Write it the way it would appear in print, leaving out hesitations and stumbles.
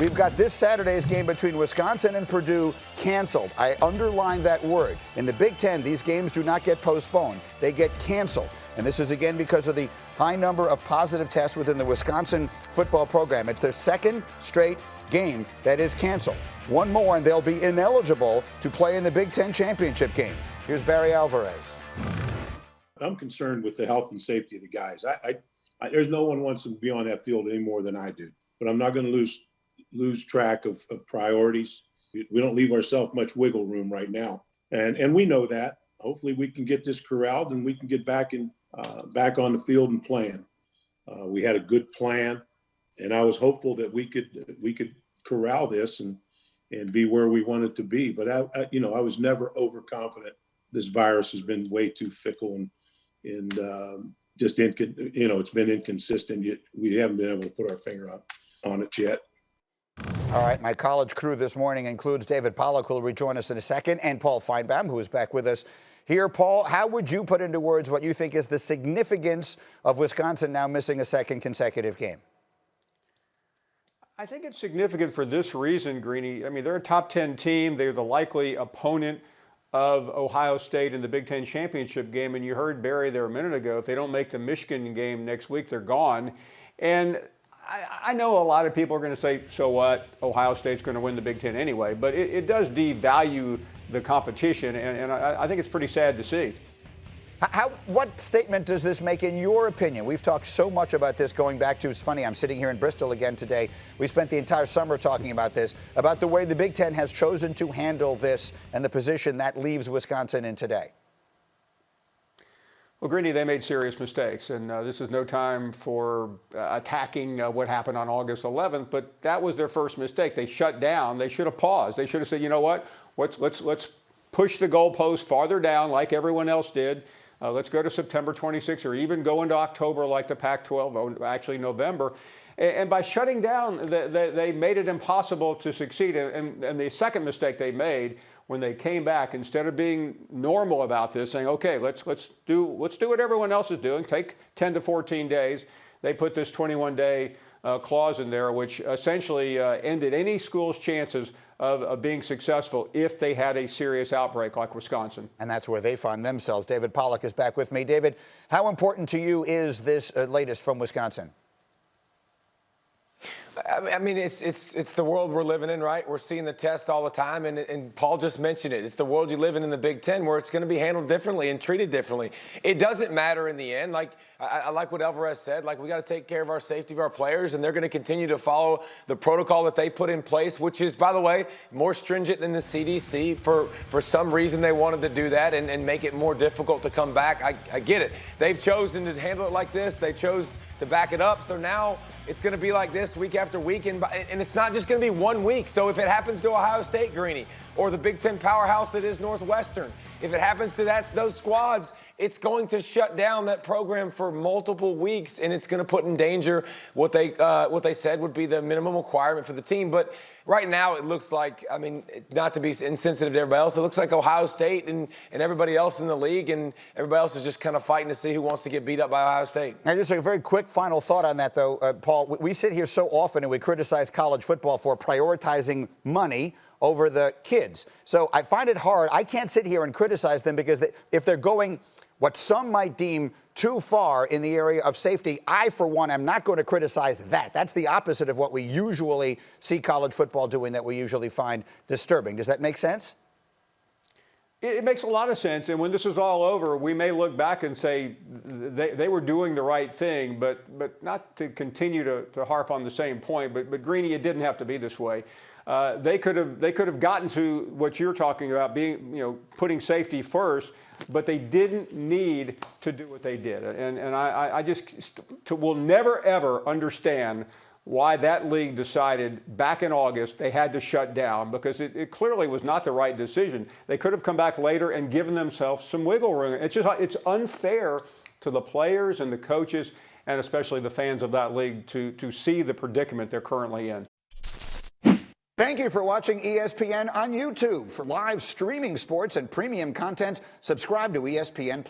we've got this Saturday's game between Wisconsin and Purdue canceled. I underline that word. In the Big Ten, these games do not get postponed. They get canceled. And this is again because of the high number of positive tests within the Wisconsin football program. It's their second straight game that is canceled. One more and they'll be ineligible to play in the Big Ten championship game. Here's Barry Alvarez. I'm concerned with the health and safety of the guys. There's no one wants to be on that field any more than I do. But I'm not going to lose track of priorities. We don't leave ourselves much wiggle room right now, and we know that. Hopefully, we can get this corralled and we can get back on the field and playing. We had a good plan, and I was hopeful that we could corral this and be where we wanted to be. But I was never overconfident. This virus has been way too fickle and just it's been inconsistent. We haven't been able to put our finger on it yet. All right, my college crew this morning includes David Pollack, who will rejoin us in a second, and Paul Finebaum, who is back with us here. Paul, how would you put into words what you think is the significance of Wisconsin now missing a second consecutive game? I think it's significant for this reason, Greeny. I mean, they're a top 10 team. They're the likely opponent of Ohio State in the Big Ten championship game. And you heard Barry there a minute ago, if they don't make the Michigan game next week, they're gone. And I know a lot of people are going to say, so what? Ohio State's going to win the Big Ten anyway. But it does devalue the competition, and I think it's pretty sad to see. What statement does this make in your opinion? We've talked so much about this going back to, it's funny, I'm sitting here in Bristol again today. We spent the entire summer talking about this, about the way the Big Ten has chosen to handle this and the position that leaves Wisconsin in today. Well, Greeny, they made serious mistakes, and this is no time for attacking what happened on August 11th, but that was their first mistake. They shut down. They should have paused. They should have said, you know what, let's push the goalpost farther down like everyone else did. Let's go to September 26th or even go into October like the Pac-12, or actually November. And by shutting down, they made it impossible to succeed. And the second mistake they made, when they came back, instead of being normal about this, saying, okay, let's do what everyone else is doing, take 10 to 14 days, they put this 21-day clause in there, which essentially ended any school's chances of being successful if they had a serious outbreak like Wisconsin. And that's where they find themselves. David Pollack is back with me. David, how important to you is this latest from Wisconsin? I mean, it's the world we're living in, right? We're seeing the test all the time, and Paul just mentioned it. It's the world you live in the Big Ten, where it's going to be handled differently and treated differently. It doesn't matter in the end. Like I like what Alvarez said. Like, we got to take care of our safety of our players, and they're going to continue to follow the protocol that they put in place, which is, by the way, more stringent than the CDC. For some reason, they wanted to do that and make it more difficult to come back. I get it. They've chosen to handle it like this. They chose to back it up. So now it's going to be like this week after week. And it's not just going to be 1 week. So if it happens to Ohio State, Greeny, or the Big Ten powerhouse that is Northwestern, if it happens to those squads, it's going to shut down that program for multiple weeks, and it's going to put in danger what they said would be the minimum requirement for the team. But right now it looks like, I mean, not to be insensitive to everybody else, it looks like Ohio State and everybody else in the league and everybody else is just kind of fighting to see who wants to get beat up by Ohio State. Now, just a very quick final thought on that, though, Paul. We sit here so often and we criticize college football for prioritizing money over the kids. So I find it hard. I can't sit here and criticize them because if they're going what some might deem too far in the area of safety, I, for one, am not going to criticize that. That's the opposite of what we usually see college football doing, that we usually find disturbing. Does that make sense? It makes a lot of sense, and when this is all over, we may look back and say they were doing the right thing, but not to continue to harp on the same point. But Greeny, it didn't have to be this way. They could have gotten to what you're talking about, being putting safety first, but they didn't need to do what they did, and I just will never ever understand why that league decided back in August they had to shut down, because it clearly was not the right decision. They could have come back later and given themselves some wiggle room. It's unfair to the players and the coaches and especially the fans of that league to see the predicament they're currently in. Thank you for watching ESPN on YouTube. For live streaming sports and premium content, subscribe to ESPN+.